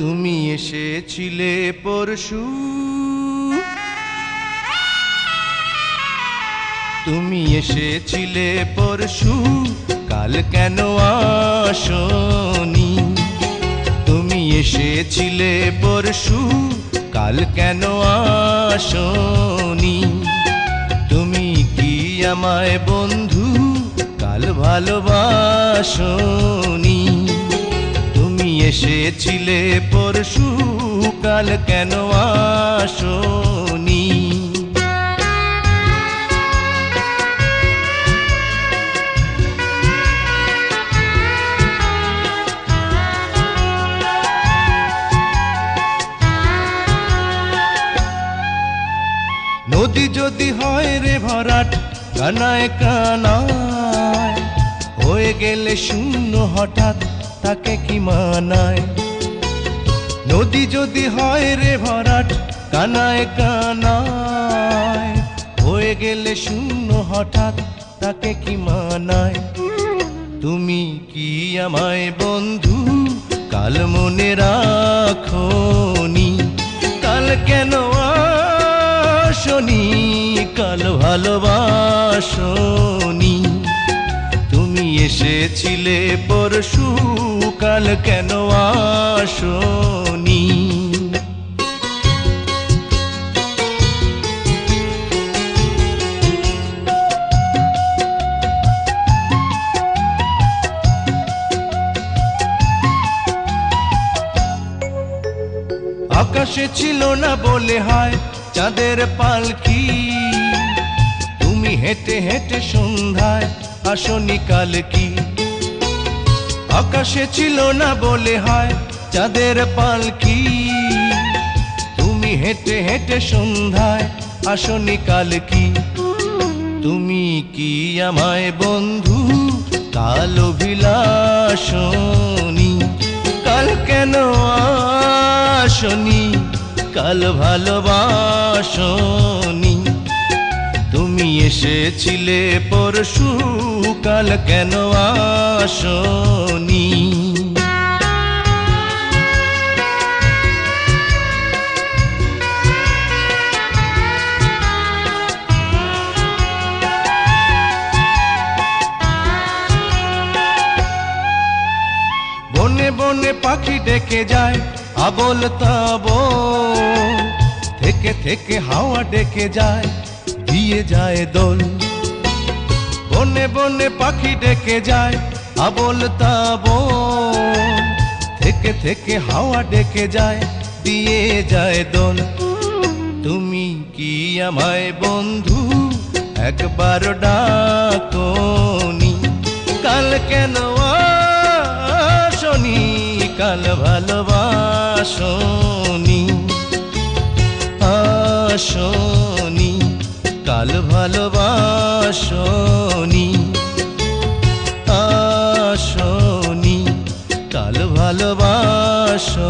তুমি এসেছিলে পরশু, তুমি এসেছিলে পরশু, কাল কেন আসনি? তুমি এসেছিলে পরশু, কাল কেন আসনি? তুমি কি আমায় বন্ধু কাল ভালোবাসনি? তুমি এসেছিলে পরশু, কাল কেন আসনি? নদী যদি হয় রে ভরাট কানায় কানায়, হয়ে গেলে শূন্য হঠাৎ তাকে কি মানায়? নদী যদি হয় রে ভরাট কানায় কানায়, হয়ে গেলে শূন্য হঠাৎ তাকে কি মানায়? তুমি কি আমায় বন্ধু কাল মনে রাখোনি? কাল কেন আসনি? কাল ভালোবাসনি? তুমি এসেছিলে পরশু, কাল কেন আসনি? আকাশে ছিল না বলে হয় চাঁদের পালকি, তুমি হেঁটে হেঁটে সন্ধ্যায় আসনি কাল কি? আকাশে ছিল না বলে হয় চাঁদের পালকি, তুমি হেঁটে হেঁটে সন্ধ্যায় আসনি কাল কি? তুমি কি আমায় বন্ধু কাল অভিলাষনি? কাল কেন আসনি? কাল ভালোবাসনি? তুমি এসেছিলে পরশু, কাল কেন আসনি? বনে বনে পাখি ডেকে যায় আবোল তাবোল, থেকে থেকে হাওয়া ডেকে যায় দিয়ে যায় দোল। বনে বনে পাখি ডেকে যায় আবোল তাবোল, থেকে থেকে হাওয়া ডেকে যায় দিয়ে যায় দোল। তুমি কি আমায় বন্ধু একবার ডাকনি? কাল কেন আসনি? কাল ভালোবাসনি? আসনি? কাল ভালোবাসনি? আসনি? কাল ভালোবাসনি?